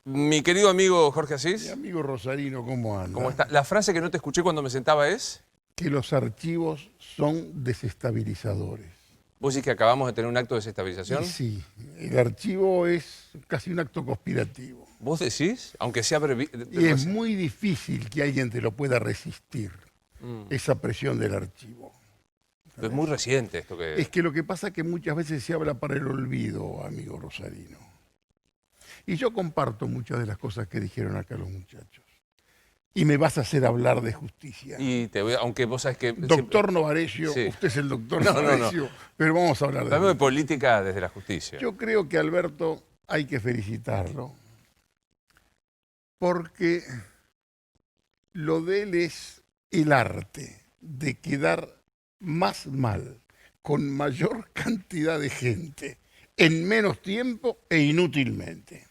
Mi querido amigo Jorge Mi Asís, amigo Rosarino, ¿cómo anda? ¿cómo está? La frase que no te escuché cuando me sentaba es, Que los archivos son desestabilizadores. vos decís que acabamos de tener un acto de Y desestabilización. sí, el archivo es casi un acto conspirativo. ¿Vos decís? Aunque sea Y es muy difícil que alguien te lo pueda resistir, esa presión del archivo. es muy reciente esto Es que... que lo que pasa es que muchas veces se habla para el olvido, amigo Rosarino. Y yo comparto muchas de las cosas que dijeron acá los muchachos. Y me vas a hacer hablar de justicia. Y te voy a- aunque vos sabés que... Doctor Novarecio, Sí. usted es el doctor No, no, no. Novarecio, pero vamos a hablar de Hablamos de justicia. política desde la justicia. Yo creo que Alberto hay que felicitarlo porque lo de él es el arte de quedar más mal con mayor cantidad de gente en menos tiempo e inútilmente.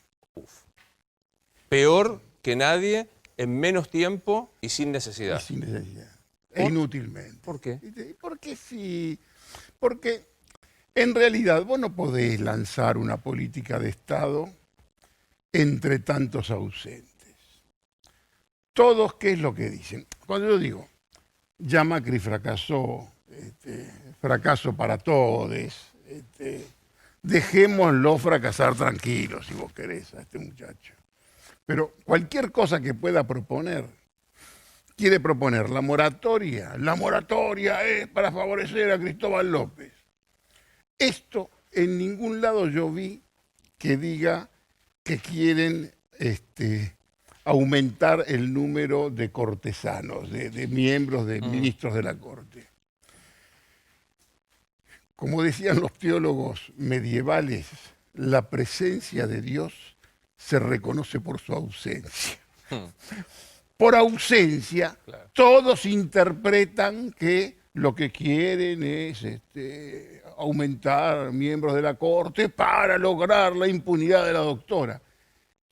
Peor que nadie, en menos tiempo y sin Y necesidad. sin necesidad. E ¿Por? inútilmente. ¿Por qué? Porque sí. Porque en realidad vos no podés lanzar una política de Estado entre tantos ausentes. Todos, ¿qué es lo que dicen? Cuando yo digo, ya Macri fracasó, fracaso para todos, dejémoslo fracasar tranquilo, si vos querés, a este muchacho. Pero cualquier cosa que pueda proponer, quiere proponer la moratoria es para favorecer a Cristóbal López. Esto en ningún lado yo vi que diga que quieren aumentar el número de cortesanos, de miembros, de ministros de la Corte. Como decían los teólogos medievales, la presencia de Dios se reconoce por su ausencia. Por ausencia, Claro. todos interpretan que lo que quieren es aumentar miembros de la Corte para lograr la impunidad de la doctora.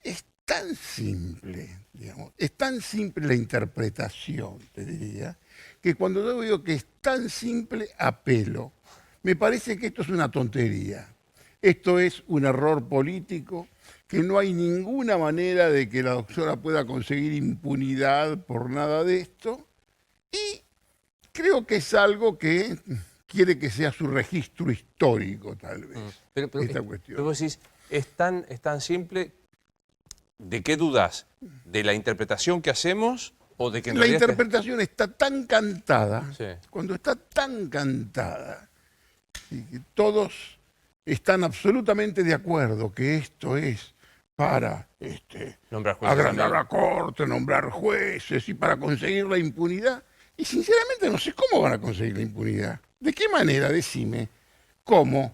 Es tan simple, digamos, es tan simple la interpretación, te diría, que cuando yo digo que es tan simple, apelo. Me parece que esto es una tontería. Esto es un error político, que no hay ninguna manera de que la doctora pueda conseguir impunidad por nada de esto. Y creo que es algo que quiere que sea su registro histórico, tal vez, esta cuestión. Pero vos decís, es tan simple. ¿De qué dudas? ¿De la interpretación que hacemos o de que en La realidad... interpretación está tan cantada, Sí. cuando está tan cantada, y que todos están absolutamente de acuerdo que esto es para Nombrar jueces agrandar también. la corte, nombrar jueces y para conseguir la impunidad. Y sinceramente no sé cómo van a conseguir la impunidad. ¿De qué manera? Decime. ¿Cómo?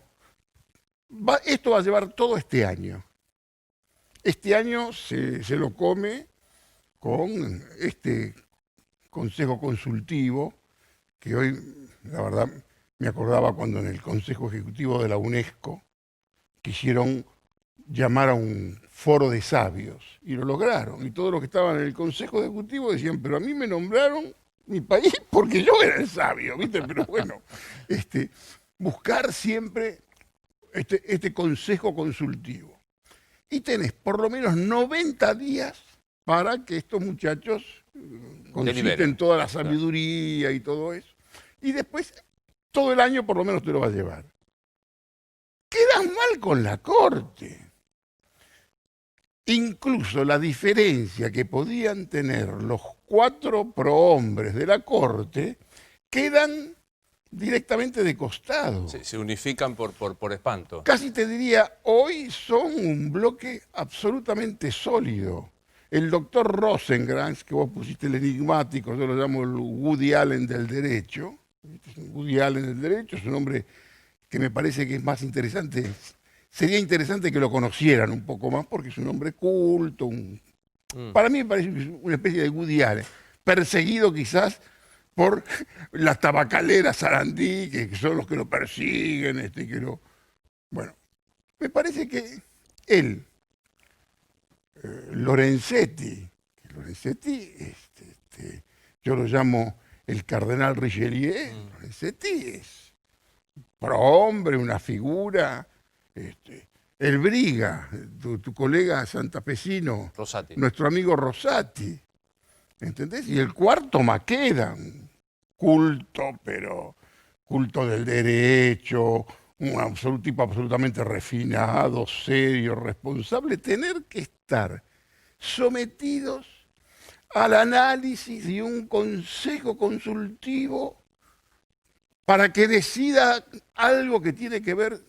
Esto va a llevar todo este año. Este año se lo come con este consejo consultivo, que hoy, la verdad, me acordaba cuando en el Consejo Ejecutivo de la UNESCO quisieron llamar a un foro de sabios, y lo lograron. Y todos los que estaban en el Consejo Ejecutivo decían, pero a mí me nombraron mi país porque yo era el sabio, ¿viste? Pero bueno, buscar siempre este consejo consultivo. Y tenés por lo menos 90 días para que estos muchachos conciten Deliberen. toda la sabiduría y todo eso. Y después, todo el año por lo menos te lo va a llevar. Quedas mal con la Corte. Incluso la diferencia que podían tener los 4 prohombres de la Corte quedan directamente de costado. Se unifican por espanto. Casi te diría, hoy son un bloque absolutamente sólido. El doctor Rosengrantz, que vos pusiste el enigmático, yo lo llamo el Woody Allen del derecho. Woody Allen del derecho es un hombre que me parece que es más interesante. Sería interesante que lo conocieran un poco más porque es un hombre culto. Para mí me parece una especie de Woody Allen, perseguido quizás por las tabacaleras Sarandí, que son los que lo persiguen, Bueno, me parece que él, Lorenzetti, yo lo llamo el cardenal Richelieu, Lorenzetti es prohombre, una figura el Briga, tu colega santafesino, Rosati. nuestro amigo Rosati, ¿entendés? Y el cuarto Maqueda, un culto, pero culto del derecho, un tipo absolutamente refinado, serio, responsable, tener que estar sometidos al análisis de un consejo consultivo para que decida algo que tiene que ver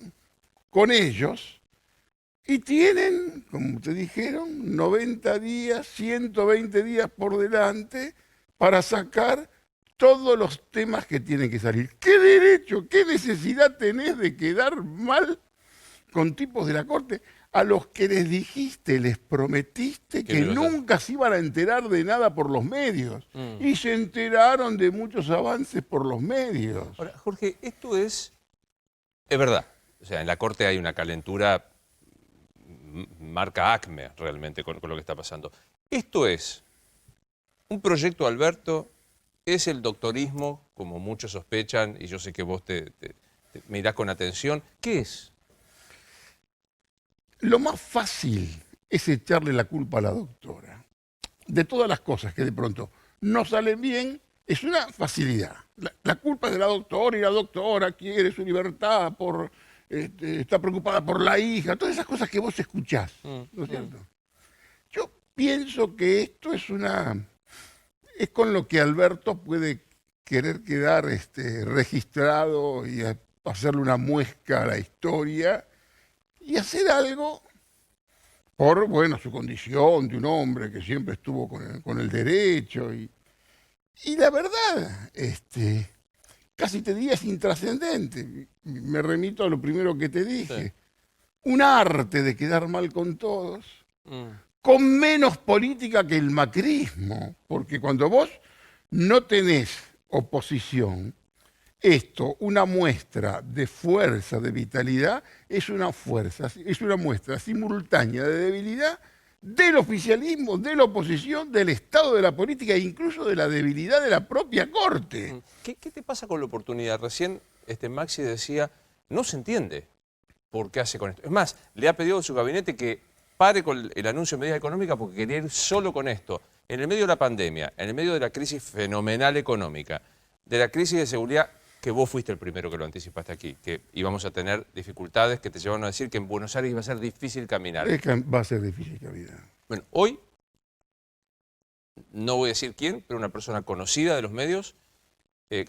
con ellos, y tienen, como te dijeron, 90 días, 120 días por delante para sacar todos los temas que tienen que salir. ¿Qué derecho, qué necesidad tenés de quedar mal con tipos de la Corte a los que les dijiste, les prometiste Que que no ibas a- nunca se iban a enterar de nada por los medios? Y se enteraron de muchos avances por los medios. Ahora, Jorge, esto es verdad. O sea, en la Corte hay una calentura marca Acme realmente con lo que está pasando. Esto es un proyecto, Alberto, es el doctorismo, como muchos sospechan, y yo sé que vos te mirás con atención. ¿Qué es? Lo más fácil es echarle la culpa a la doctora. De todas las cosas que de pronto no salen bien, es una facilidad. La culpa es de la doctora, y la doctora quiere su libertad, está preocupada por la hija, todas esas cosas que vos escuchás, ¿no es cierto? Yo pienso que esto es con lo que Alberto puede querer quedar registrado y hacerle una muesca a la historia y hacer algo por, bueno, su condición de un hombre que siempre estuvo con el derecho. Y la verdad, casi te diría es intrascendente. Me remito a lo primero que te dije. Sí. Un arte de quedar mal con todos, Mm. con menos política que el macrismo. Porque cuando vos no tenés oposición, esto, una muestra de fuerza, de vitalidad, es una muestra simultánea de debilidad del oficialismo, de la oposición, del estado de la política e incluso de la debilidad de la propia Corte. ¿Qué te pasa con la oportunidad? Recién Maxi decía, no se entiende por qué hace con esto. Es más, le ha pedido a su gabinete que pare con el anuncio de medidas económicas porque quería ir solo con esto. En el medio de la pandemia, en el medio de la crisis fenomenal económica, de la crisis de seguridad, que vos fuiste el primero que lo anticipaste aquí, que íbamos a tener dificultades que te llevaron a decir que en Buenos Aires iba a ser difícil caminar. Es que va a ser difícil caminar. Bueno, hoy, no voy a decir quién, pero una persona conocida de los medios,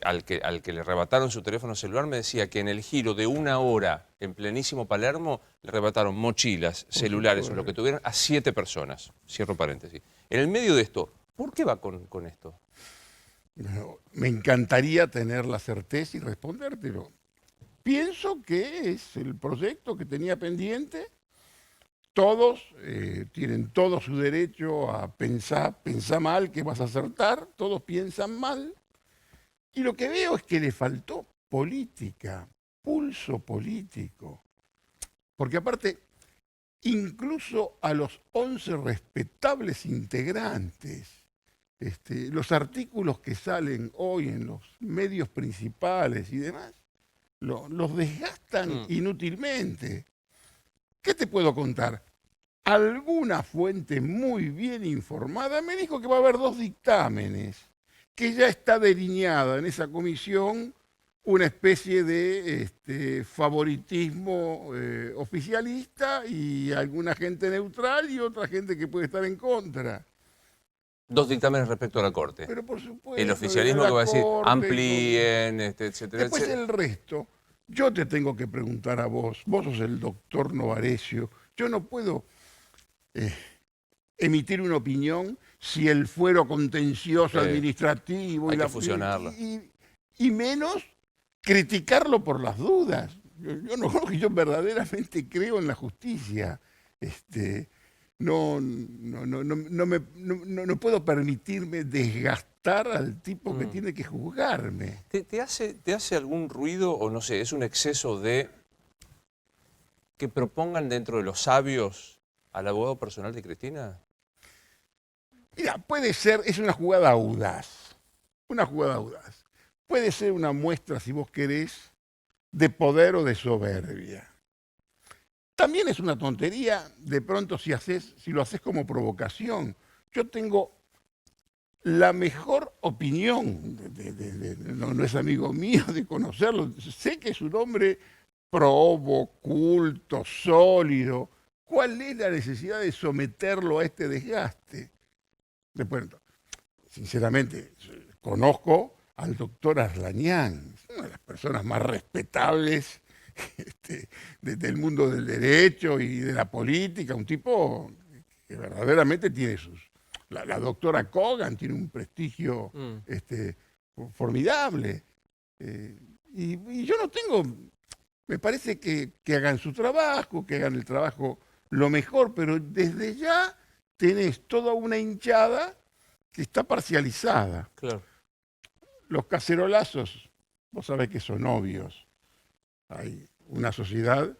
al que le arrebataron su teléfono celular, me decía que en el giro de 1 hora en plenísimo Palermo le arrebataron mochilas, celulares o lo que tuvieran a 7 personas. Cierro paréntesis. En el medio de esto, ¿por qué va con esto? No, me encantaría tener la certeza y respondértelo. Pienso que es el proyecto que tenía pendiente. Todos tienen todo su derecho a pensar mal que vas a acertar, todos piensan mal. Y lo que veo es que le faltó política, pulso político. Porque aparte, incluso a los 11 respetables integrantes, los artículos que salen hoy en los medios principales y demás, los desgastan inútilmente. ¿Qué te puedo contar? Alguna fuente muy bien informada me dijo que va a haber 2 dictámenes, que ya está delineada en esa comisión una especie de favoritismo oficialista y alguna gente neutral y otra gente que puede estar en contra. 2 dictámenes respecto a la Corte. Pero por supuesto, El oficialismo que va a decir amplíen, etcétera, después etcétera. el resto, yo te tengo que preguntar a vos sos el doctor Novarecio, yo no puedo emitir una opinión si el fuero contencioso administrativo hay que fusionarlo. y menos criticarlo por las dudas. Yo verdaderamente creo en la justicia. No puedo permitirme desgastar al tipo que tiene que juzgarme. ¿Te hace algún ruido o no sé, es un exceso de que propongan dentro de los sabios al abogado personal de Cristina? Mira, puede ser, es una jugada audaz. Puede ser una muestra, si vos querés, de poder o de soberbia. también es una tontería de pronto si lo haces como provocación. Yo tengo la mejor opinión, no es amigo mío de conocerlo, sé que es un hombre probo, culto, sólido. ¿Cuál es la necesidad de someterlo a este desgaste? Después, sinceramente, conozco al doctor Arlañán, es una de las personas más respetables del mundo del derecho y de la política, un tipo que verdaderamente tiene la doctora Kogan tiene un prestigio formidable. Y yo no tengo, me parece que hagan su trabajo, que hagan el trabajo lo mejor, pero desde ya tenés toda una hinchada que está parcializada. Claro. Los cacerolazos, vos sabés que son obvios. Hay una sociedad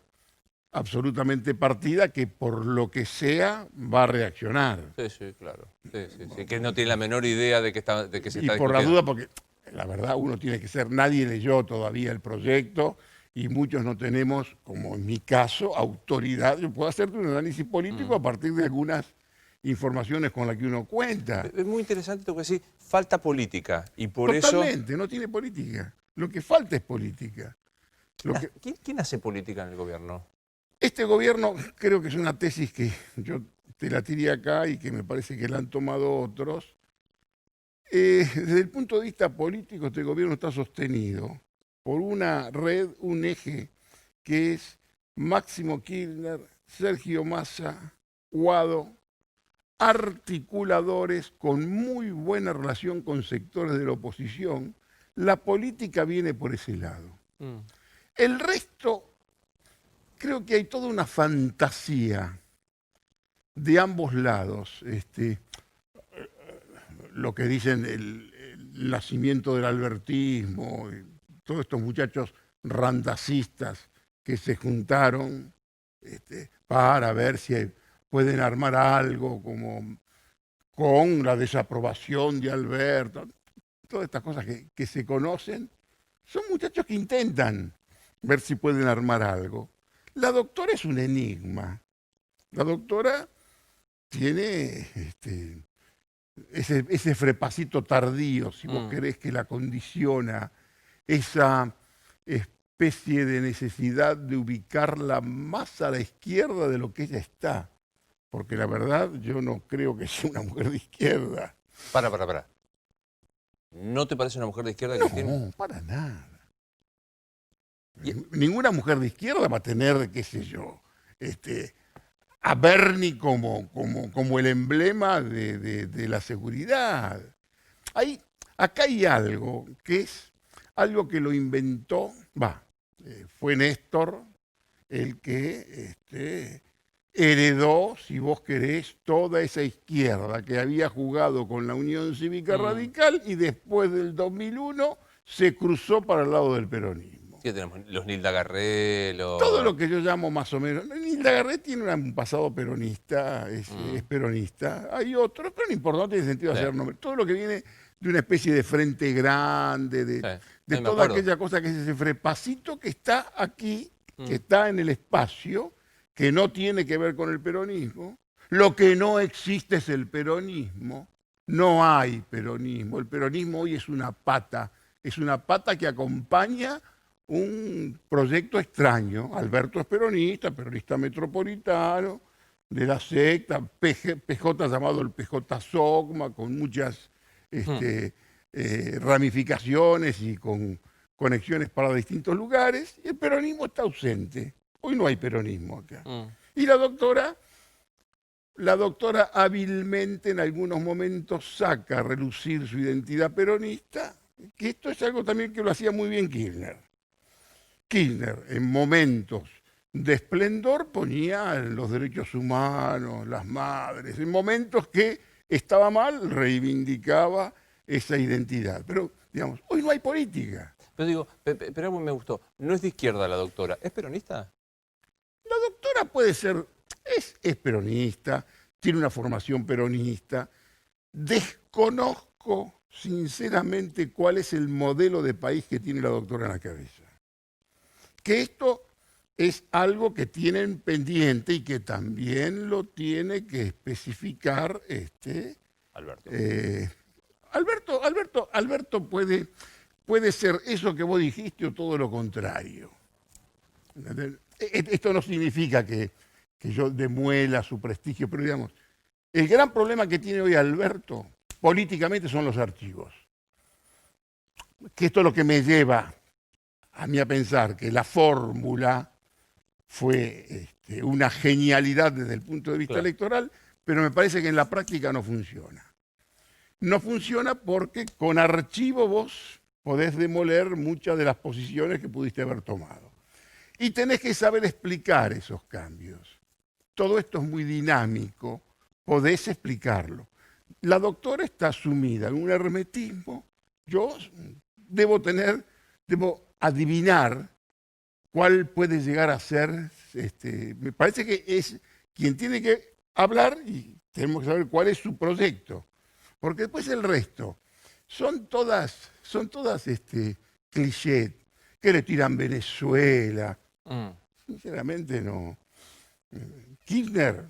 absolutamente partida que por lo que sea va a reaccionar. Sí, sí, claro. Sí, sí, sí, que no tiene la menor idea de que, de que se Y está por la discutiendo. duda, porque la verdad uno tiene que ser, nadie leyó todavía el proyecto y muchos no tenemos, como en mi caso, autoridad. Yo puedo hacerte un análisis político a partir de algunas informaciones con las que uno cuenta. Es muy interesante lo que decís, falta política y por eso... Totalmente, no tiene política. Lo que falta es política. ¿Quién hace política en el gobierno? Este gobierno, creo que es una tesis que yo te la tiré acá y que me parece que la han tomado otros. Desde el punto de vista político, este gobierno está sostenido por una red, un eje, que es Máximo Kirchner, Sergio Massa, Guado, articuladores con muy buena relación con sectores de la oposición. La política viene por ese lado. El resto, creo que hay toda una fantasía de ambos lados. Lo que dicen el nacimiento del albertismo, todos estos muchachos randacistas que se juntaron para ver si pueden armar algo como con la desaprobación de Alberto. Todas estas cosas que se conocen, son muchachos que intentan ver si pueden armar algo. La doctora es un enigma. La doctora tiene ese frepacito tardío, si vos querés, que la condiciona, esa especie de necesidad de ubicarla más a la izquierda de lo que ella está. Porque la verdad, yo no creo que sea una mujer de izquierda. Para. ¿No te parece una mujer de izquierda, Cristina? No, para nada. Ninguna mujer de izquierda va a tener, qué sé yo, a Bernie como el emblema de la seguridad. Acá hay algo que es algo que lo inventó, fue Néstor el que heredó, si vos querés, toda esa izquierda que había jugado con la Unión Cívica Radical y después del 2001 se cruzó para el lado del peronismo. ¿Qué tenemos? Los Nilda Garré, Todo lo que yo llamo más o menos. Nilda Garré tiene un pasado peronista, es peronista. Hay otros, pero no importa, no tiene sentido hacer nombres. Todo lo que viene de una especie de frente grande, de toda aquella cosa que es ese frepacito que está aquí, que está en el espacio, que no tiene que ver con el peronismo. Lo que no existe es el peronismo. No hay peronismo. El peronismo hoy es una pata que acompaña un proyecto extraño. Alberto es peronista metropolitano, de la secta, PJ llamado el PJ Sogma, con muchas ramificaciones y con conexiones para distintos lugares, y el peronismo está ausente. Hoy no hay peronismo acá. Y la doctora hábilmente en algunos momentos saca a relucir su identidad peronista, que esto es algo también que lo hacía muy bien Kirchner. Kirchner, en momentos de esplendor, ponía los derechos humanos, las madres. En momentos que estaba mal, reivindicaba esa identidad. Pero, digamos, hoy no hay política. Pero digo, pero me gustó, no es de izquierda la doctora, ¿es peronista? La doctora puede ser, es peronista, tiene una formación peronista. Desconozco, sinceramente, cuál es el modelo de país que tiene la doctora en la cabeza. Que esto es algo que tienen pendiente y que también lo tiene que especificar Alberto. Alberto puede ser eso que vos dijiste o todo lo contrario. ¿Entendés? Esto no significa que yo demuela su prestigio, pero digamos, el gran problema que tiene hoy Alberto políticamente son los archivos. Que esto es lo que me lleva a mí a pensar que la fórmula fue una genialidad desde el punto de vista electoral, pero me parece que en la práctica no funciona. No funciona porque con archivo vos podés demoler muchas de las posiciones que pudiste haber tomado. Y tenés que saber explicar esos cambios. Todo esto es muy dinámico, podés explicarlo. La doctora está sumida en un hermetismo. Yo debo adivinar cuál puede llegar a ser. Me parece que es quien tiene que hablar y tenemos que saber cuál es su proyecto. Porque después el resto son todas clichés que le tiran Venezuela. Sinceramente no. Kirchner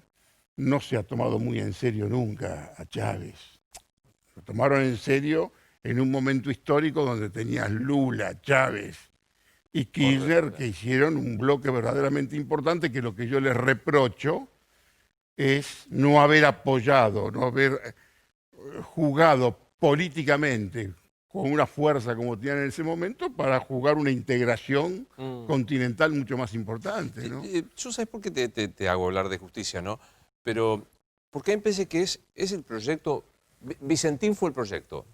no se ha tomado muy en serio nunca a Chávez. Lo tomaron en serio en un momento histórico donde tenías Lula, Chávez y Kirchner, que hicieron un bloque verdaderamente importante, que lo que yo les reprocho es no haber apoyado, no haber jugado políticamente con una fuerza como tenían en ese momento para jugar una integración continental mucho más importante, ¿no? Yo sabes por qué te hago hablar de justicia, ¿no? Pero porque a mí me parece que es el proyecto, Vicentín fue el proyecto.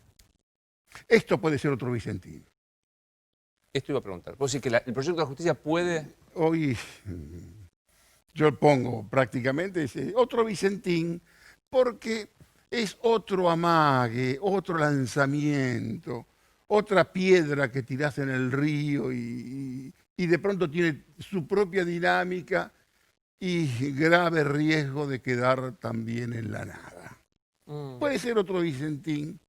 Esto puede ser otro Vicentín. Esto iba a preguntar. ¿Vos decís que el proyecto de la justicia puede...? Hoy yo pongo prácticamente otro Vicentín porque es otro amague, otro lanzamiento, otra piedra que tirás en el río y de pronto tiene su propia dinámica y grave riesgo de quedar también en la nada. Puede ser otro Vicentín,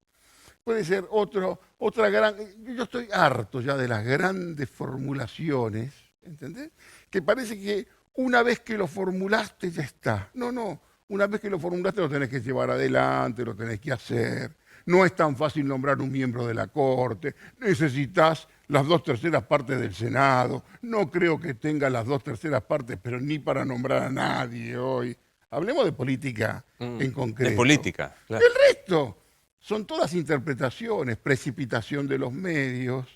puede ser otra gran... Yo estoy harto ya de las grandes formulaciones, ¿entendés? Que parece que una vez que lo formulaste ya está. No. Una vez que lo formulaste lo tenés que llevar adelante, lo tenés que hacer. No es tan fácil nombrar un miembro de la Corte. Necesitas las 2/3 partes del Senado. No creo que tenga las 2/3 partes, pero ni para nombrar a nadie hoy. Hablemos de política en concreto. De política, claro. El resto son todas interpretaciones, precipitación de los medios.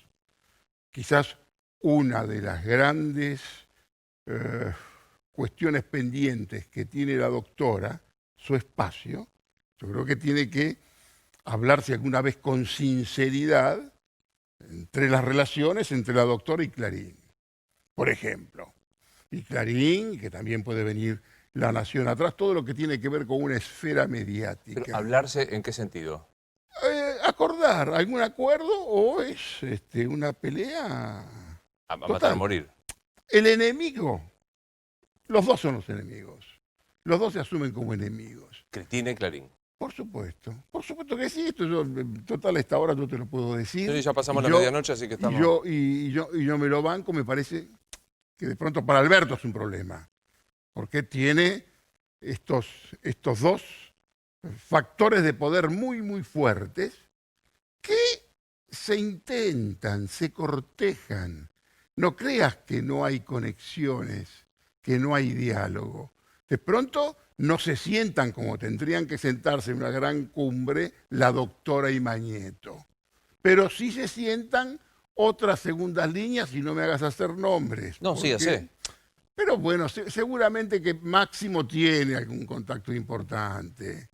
Quizás una de las grandes cuestiones pendientes que tiene la doctora, su espacio, yo creo que tiene que hablarse alguna vez con sinceridad entre las relaciones entre la doctora y Clarín, por ejemplo. Y Clarín, que también puede venir La Nación atrás, todo lo que tiene que ver con una esfera mediática. Pero, ¿hablarse en qué sentido? Acordar algún acuerdo o es una pelea A matar a morir. El enemigo, los dos son los enemigos. Los dos se asumen como enemigos. Cristina y Clarín. Por supuesto que sí. Esto yo, total, a esta hora yo te lo puedo decir. Sí, ya pasamos la medianoche, así que estamos... Y yo me lo banco, me parece que de pronto para Alberto es un problema. Porque tiene estos dos factores de poder muy, muy fuertes que se intentan, se cortejan. No creas que no hay conexiones, que no hay diálogo. De pronto no se sientan como tendrían que sentarse en una gran cumbre la doctora y Mañeto. Pero sí se sientan otras segundas líneas y no me hagas hacer nombres. No, sí, ya sé. Pero bueno, seguramente que Máximo tiene algún contacto importante.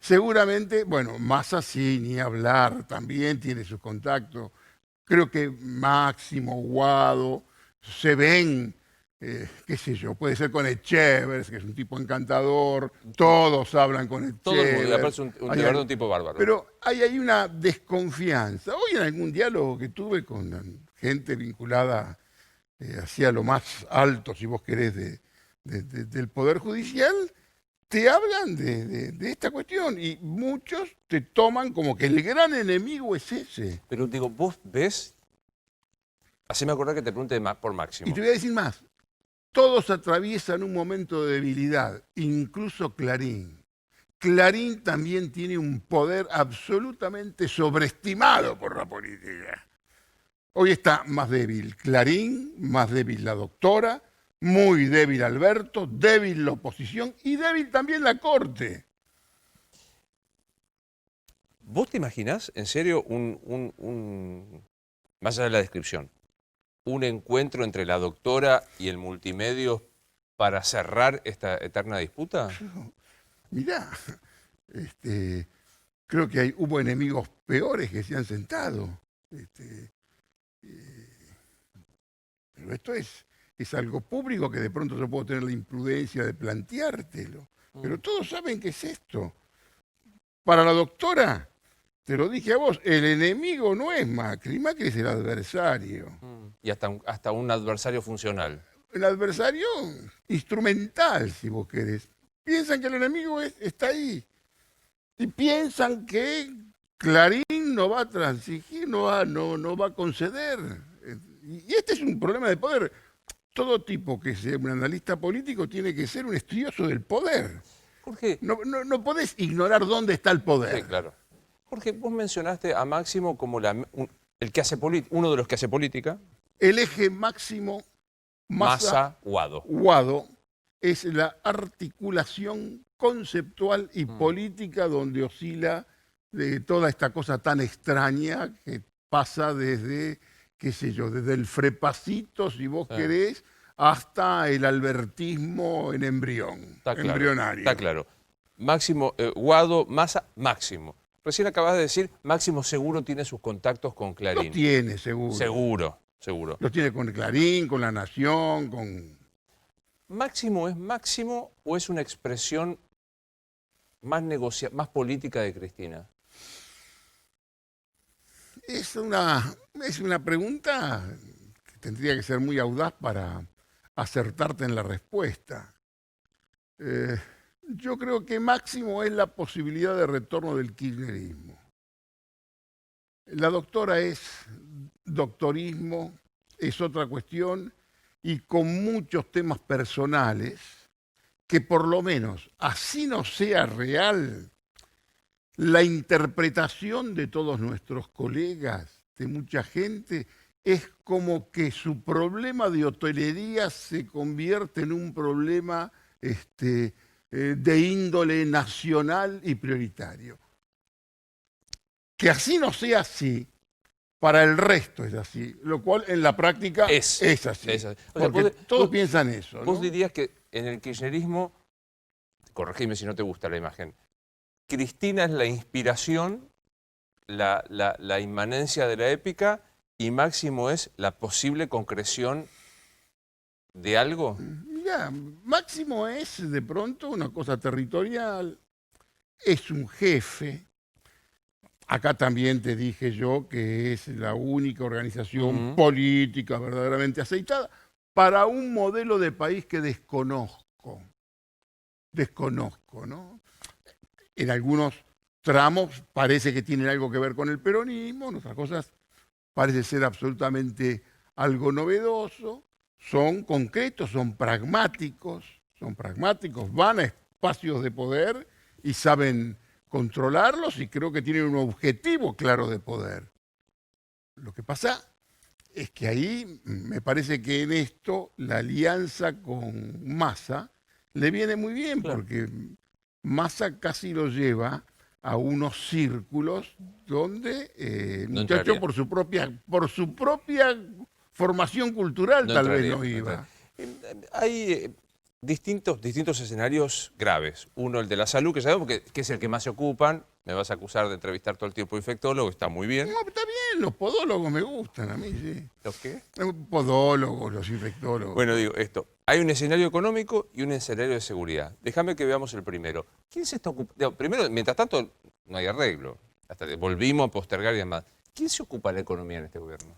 Seguramente, bueno, Massa sí, ni hablar, también tiene sus contactos. Creo que Máximo, Guado, se ven, qué sé yo, puede ser con Echevers, que es un tipo encantador, todos hablan con Echevers. Todo el mundo, le parece de verdad un tipo bárbaro. Pero hay una desconfianza. Hoy en algún diálogo que tuve con gente vinculada hacia lo más alto, si vos querés, del Poder Judicial, te hablan de esta cuestión y muchos te toman como que el gran enemigo es ese. Pero digo, vos ves Haceme acordar que te pregunte por Máximo. Y te voy a decir más. Todos atraviesan un momento de debilidad, incluso Clarín. Clarín también tiene un poder absolutamente sobreestimado por la política. Hoy está más débil Clarín, más débil la doctora, muy débil Alberto, débil la oposición y débil también la Corte. ¿Vos te imaginás, en serio, más allá de la descripción, un encuentro entre la doctora y el multimedio para cerrar esta eterna disputa? Mirá, creo que hubo enemigos peores que se han sentado. Pero esto es algo público que de pronto yo puedo tener la imprudencia de planteártelo. Pero todos saben qué es esto. Para la doctora, te lo dije a vos, el enemigo no es Macri, Macri es el adversario. Y hasta un adversario funcional. El adversario instrumental, si vos querés. Piensan que el enemigo está ahí. Y piensan que Clarín no va a transigir, no va a conceder. Y este es un problema de poder. Todo tipo que sea un analista político tiene que ser un estudioso del poder. Jorge, No podés ignorar dónde está el poder. sí, claro. Jorge, vos mencionaste a Máximo como el que hace uno de los que hace política. El eje Máximo Massa-Guado. Guado es la articulación conceptual y política donde oscila de toda esta cosa tan extraña que pasa desde, qué sé yo, desde el frepacito, si vos querés, hasta el albertismo en embrión, embrionario. Está claro. Máximo, Guado, Massa, Máximo. Recién acabas de decir, Máximo seguro tiene sus contactos con Clarín. Los tiene, seguro. Seguro. Los tiene con Clarín, con La Nación, con... ¿Máximo es Máximo o es una expresión más política de Cristina? Es una pregunta que tendría que ser muy audaz para acertarte en la respuesta. Yo creo que Máximo es la posibilidad de retorno del kirchnerismo. La doctora es doctorismo, es otra cuestión, y con muchos temas personales que por lo menos, así no sea real, la interpretación de todos nuestros colegas, de mucha gente, es como que su problema de hotelería se convierte en un problema de índole nacional y prioritario. Que así no sea así, para el resto es así, lo cual en la práctica es así. O sea, porque todos piensan eso, ¿no? Vos dirías que en el kirchnerismo, corregime si no te gusta la imagen, Cristina es la inspiración, la inmanencia de la épica, y Máximo es la posible concreción de algo. Mirá, Máximo es de pronto una cosa territorial, es un jefe. Acá también te dije yo que es la única organización política verdaderamente aceitada para un modelo de país que desconozco. Desconozco, ¿no? En algunos tramos parece que tienen algo que ver con el peronismo, en otras cosas parece ser absolutamente algo novedoso. Son concretos, son pragmáticos, van a espacios de poder y saben controlarlos y creo que tienen un objetivo claro de poder. Lo que pasa es que ahí me parece que en esto la alianza con Massa le viene muy bien, porque Massa casi lo lleva a unos círculos donde el muchacho por su propia formación cultural tal vez no iba. Hay distintos escenarios graves. Uno, el de la salud, que sabemos que es el que más se ocupan. Me vas a acusar de entrevistar todo el tiempo infectólogo, está muy bien. No, está bien, los podólogos me gustan a mí, sí. ¿Los qué? Los podólogos, los infectólogos. Bueno, digo esto. Hay un escenario económico y un escenario de seguridad. Déjame que veamos el primero. ¿Quién se está ocupando? Primero, mientras tanto, no hay arreglo. Hasta volvimos a postergar y demás. ¿Quién se ocupa de la economía en este gobierno?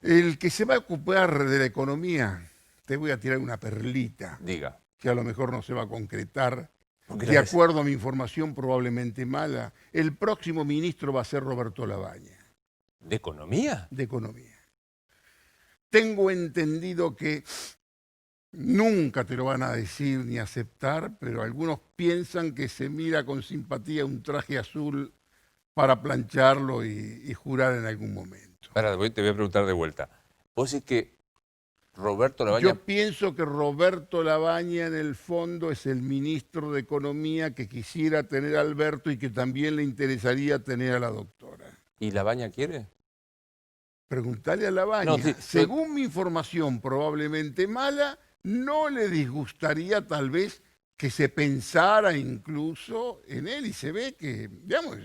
El que se va a ocupar de la economía, te voy a tirar una perlita. Diga. Que a lo mejor no se va a concretar. De acuerdo a mi información probablemente mala, el próximo ministro va a ser Roberto Labaña. ¿De economía? De economía. tengo entendido que nunca te lo van a decir ni aceptar, pero algunos piensan que se mira con simpatía un traje azul para plancharlo y jurar en algún momento. Ahora te voy a preguntar de vuelta. ¿Vos decís que Roberto Labaña... Yo pienso que Roberto Labaña en el fondo es el ministro de Economía que quisiera tener a Alberto y que también le interesaría tener a la doctora. ¿Y Labaña quiere? Preguntale a Labaña. No, sí, según mi información probablemente mala, no le disgustaría tal vez que se pensara incluso en él y se ve que, digamos,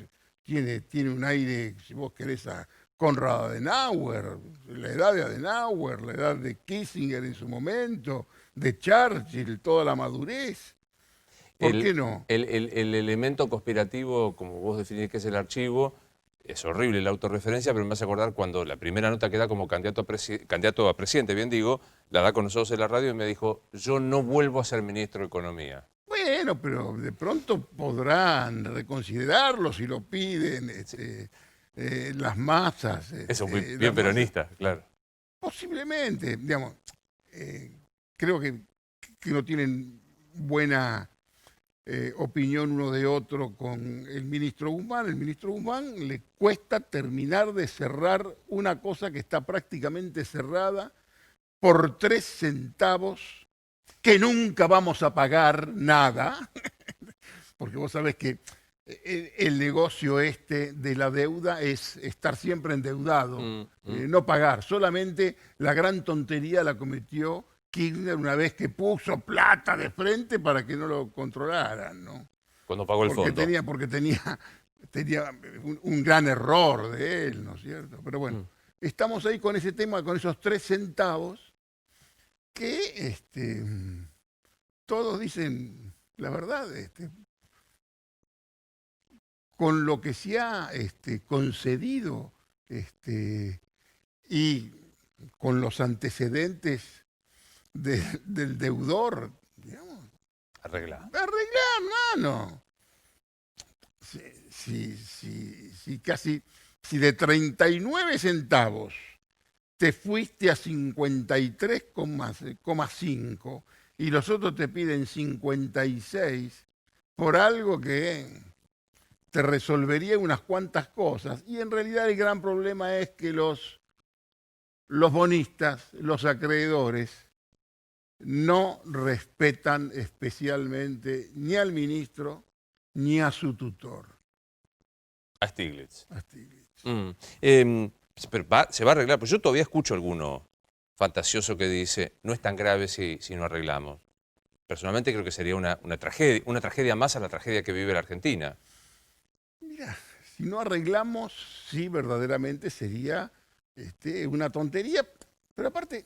tiene un aire, si vos querés, a Konrad Adenauer, la edad de Adenauer, la edad de Kissinger en su momento, de Churchill, toda la madurez. ¿Por qué no? El elemento conspirativo, como vos definís que es el archivo, es horrible la autorreferencia, pero me hace acordar cuando la primera nota que da como candidato a presidente, bien digo, la da con nosotros en la radio y me dijo, yo no vuelvo a ser ministro de Economía. Bueno, pero de pronto podrán reconsiderarlo si lo piden las masas. Eso es muy bien peronista, claro. Posiblemente, digamos, creo que no tienen buena opinión uno de otro con el ministro Guzmán. El ministro Guzmán le cuesta terminar de cerrar una cosa que está prácticamente cerrada por 3 centavos que nunca vamos a pagar nada, porque vos sabés que el negocio de la deuda es estar siempre endeudado, no pagar. Solamente la gran tontería la cometió Kirchner una vez que puso plata de frente para que no lo controlaran, ¿no? Cuando pagó el fondo. Porque tenía un gran error de él, ¿no es cierto? Pero bueno, estamos ahí con ese tema, con esos 3 centavos, que todos dicen la verdad, con lo que se ha concedido y con los antecedentes del deudor, digamos. Arregla. Arreglar, mano. Si de 39 centavos te fuiste a 53,5 y los otros te piden 56 por algo que te resolvería unas cuantas cosas. Y en realidad el gran problema es que los bonistas, los acreedores, no respetan especialmente ni al ministro ni a su tutor. A Stiglitz. A Stiglitz. Pero se va a arreglar, pues yo todavía escucho alguno fantasioso que dice, no es tan grave si no arreglamos. Personalmente creo que sería una tragedia más a la tragedia que vive la Argentina. Mira, si no arreglamos, sí, verdaderamente sería una tontería, pero aparte,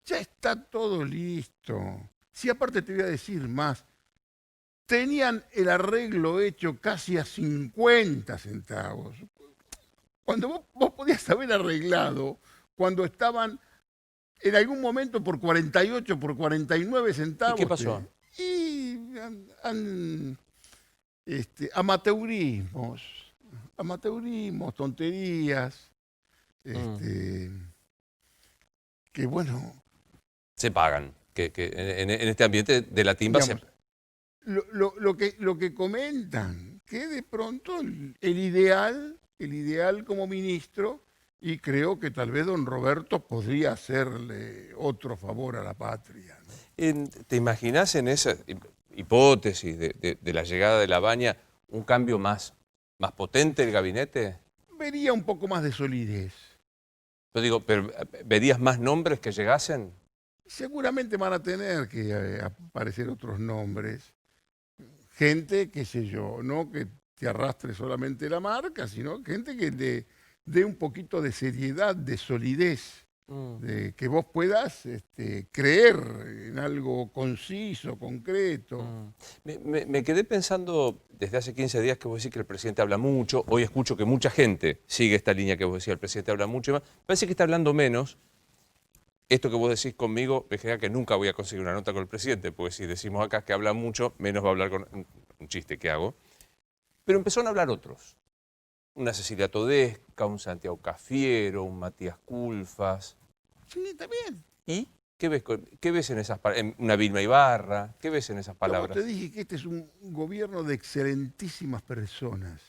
ya está todo listo. Sí, aparte te voy a decir más. Tenían el arreglo hecho casi a 50 centavos. Cuando vos podías haber arreglado, cuando estaban en algún momento por 48, por 49 centavos. ¿Y qué pasó? Amateurismos, tonterías, que bueno... Se pagan, que en este ambiente de la timba digamos, lo que comentan, que de pronto el ideal como ministro, y creo que tal vez don Roberto podría hacerle otro favor a la patria, ¿no? ¿Te imaginás en esa hipótesis de la llegada de Labaña un cambio más potente del gabinete? Vería un poco más de solidez. Yo digo, pero ¿verías más nombres que llegasen? Seguramente van a tener que aparecer otros nombres. Gente, qué sé yo, no que te arrastre solamente la marca, sino gente que le dé un poquito de seriedad, de solidez, de que vos puedas creer en algo conciso, concreto. Me quedé pensando desde hace 15 días que vos decís que el presidente habla mucho. Hoy escucho que mucha gente sigue esta línea que vos decís, el presidente habla mucho y más. Parece que está hablando menos. Esto que vos decís conmigo me genera que nunca voy a conseguir una nota con el presidente, porque si decimos acá que habla mucho, menos va a hablar con un chiste que hago. Pero empezaron a hablar otros. Una Cecilia Todesca, un Santiago Cafiero, un Matías Culfas. Sí, está bien. ¿Y qué ves en esas palabras? ¿En una Vilma Ibarra? ¿Qué ves en esas Como palabras? te dije que este es un gobierno de excelentísimas personas.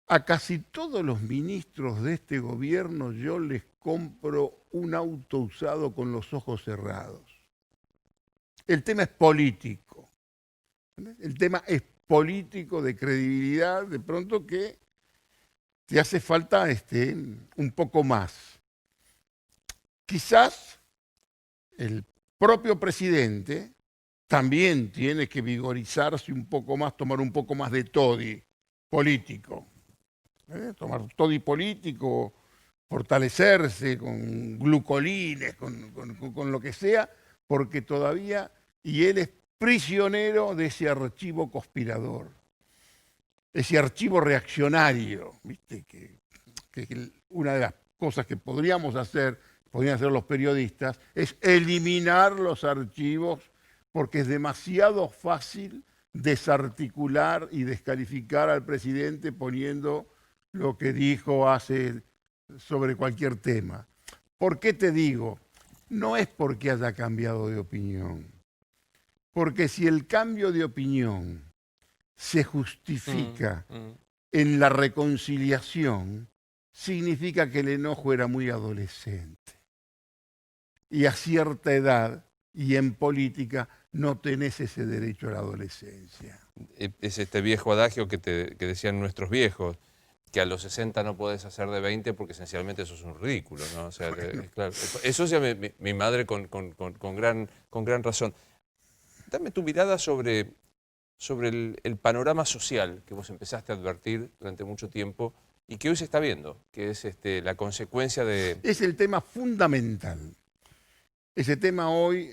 A casi todos los ministros de este gobierno yo les compro un auto usado con los ojos cerrados. El tema es político. ¿Entendés? El tema es político, de credibilidad, de pronto que te hace falta un poco más. Quizás el propio presidente también tiene que vigorizarse un poco más, tomar un poco más de toddy político. Tomar toddy político, fortalecerse con glucolines, con lo que sea, porque todavía, y él es prisionero de ese archivo conspirador, ese archivo reaccionario, ¿viste? Que una de las cosas que podrían hacer los periodistas, es eliminar los archivos, porque es demasiado fácil desarticular y descalificar al presidente poniendo lo que dijo hace sobre cualquier tema. ¿Por qué te digo? No es porque haya cambiado de opinión, porque si el cambio de opinión se justifica en la reconciliación, significa que el enojo era muy adolescente. Y a cierta edad, y en política, no tenés ese derecho a la adolescencia. Es este viejo adagio que decían nuestros viejos, que a los 60 no podés hacer de 20 porque esencialmente eso es un ridículo, ¿no? O sea, Bueno. claro, eso decía mi madre con gran razón. Dame tu mirada sobre el panorama social que vos empezaste a advertir durante mucho tiempo y que hoy se está viendo, que es la consecuencia de... Es el tema fundamental. Ese tema hoy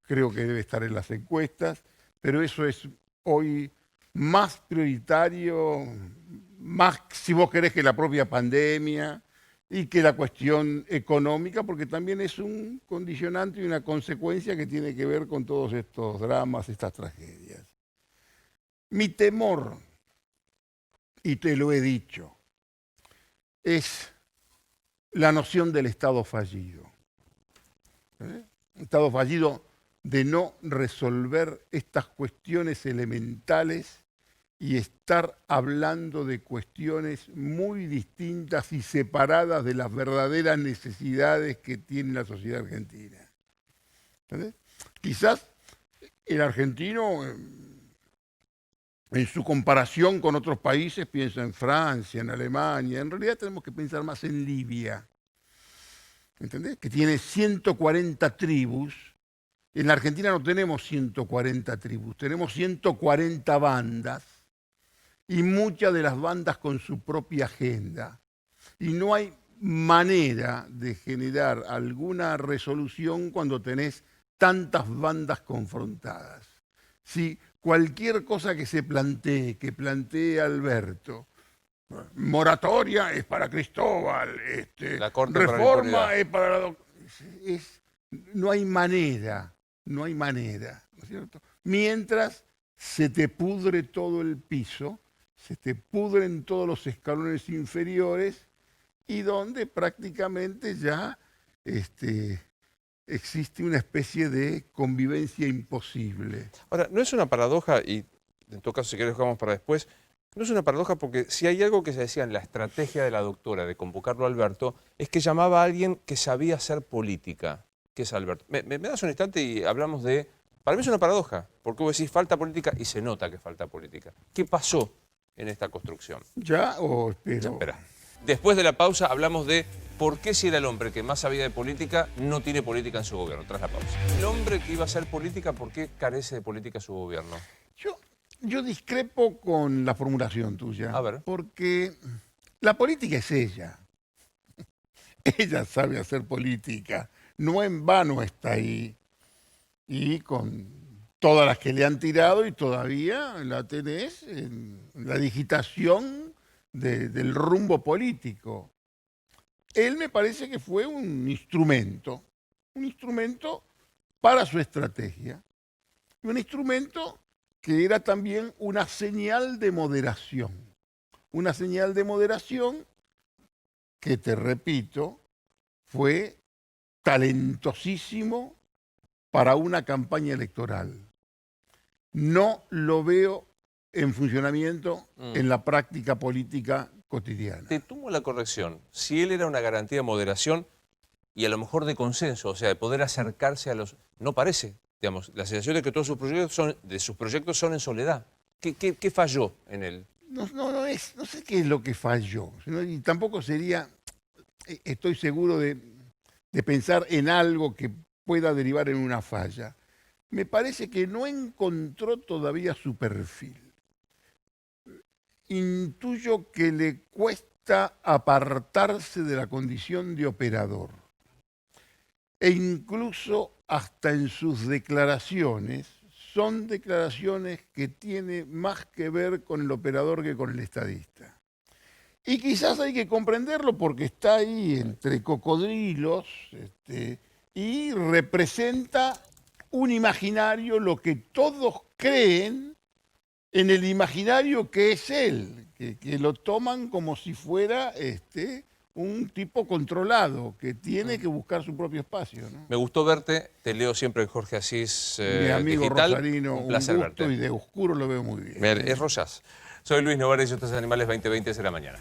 creo que debe estar en las encuestas, pero eso es hoy más prioritario, más, si vos querés, que la propia pandemia y que la cuestión económica, porque también es un condicionante y una consecuencia que tiene que ver con todos estos dramas, estas tragedias. Mi temor, y te lo he dicho, es la noción del Estado fallido. Estado fallido de no resolver estas cuestiones elementales y estar hablando de cuestiones muy distintas y separadas de las verdaderas necesidades que tiene la sociedad argentina. ¿Entendés? Quizás el argentino, en su comparación con otros países, piensa en Francia, en Alemania. En realidad tenemos que pensar más en Libia, ¿entendés? Que tiene 140 tribus. En la Argentina no tenemos 140 tribus, tenemos 140 bandas y muchas de las bandas con su propia agenda. Y no hay manera de generar alguna resolución cuando tenés tantas bandas confrontadas. Si cualquier cosa que se plantee, que plantee Alberto, moratoria es para Cristóbal, La Corte para la reforma Impunidad. es para la... no hay manera, ¿no es cierto? Mientras se te pudre todo el piso, se te pudren todos los escalones inferiores y donde prácticamente ya existe una especie de convivencia imposible. Ahora, no es una paradoja, y en todo caso si querés dejamos para después, no es una paradoja porque si hay algo que se decía en la estrategia de la doctora de convocarlo a Alberto, es que llamaba a alguien que sabía hacer política, que es Alberto. ¿Me das un instante y hablamos de... Para mí es una paradoja, porque vos decís falta política y se nota que falta política. ¿Qué pasó en esta construcción? ¿Ya o espero? Espera. Después de la pausa hablamos de por qué si era el hombre que más sabía de política, no tiene política en su gobierno, tras la pausa. El hombre que iba a hacer política, ¿por qué carece de política su gobierno? Yo discrepo con la formulación tuya. A ver. Porque la política es ella. Ella sabe hacer política. No en vano está ahí. Y con todas las que le han tirado y todavía la tenés en la digitación del rumbo político. Él me parece que fue un instrumento para su estrategia. Y un instrumento que era también una señal de moderación. Una señal de moderación que, te repito, fue talentosísimo para una campaña electoral. No lo veo en funcionamiento en la práctica política cotidiana. Te tomo la corrección. Si él era una garantía de moderación y a lo mejor de consenso, o sea, de poder acercarse a los... No parece, digamos, la sensación de que todos sus proyectos son en soledad. ¿Qué falló en él? No sé qué es lo que falló, y tampoco sería, estoy seguro de pensar en algo que pueda derivar en una falla. Me parece que no encontró todavía su perfil. Intuyo que le cuesta apartarse de la condición de operador. E incluso hasta en sus declaraciones, son declaraciones que tienen más que ver con el operador que con el estadista. Y quizás hay que comprenderlo porque está ahí entre cocodrilos y representa un imaginario, lo que todos creen en el imaginario que es él, que lo toman como si fuera un tipo controlado, que tiene que buscar su propio espacio, ¿no? Me gustó verte, te leo siempre en Jorge Asís Mi amigo Digital. Rosarino, Un un placer gusto verte. y de oscuro lo veo muy bien. Es Rosas. Soy Luis Novares y estos Animales 2020 será mañana.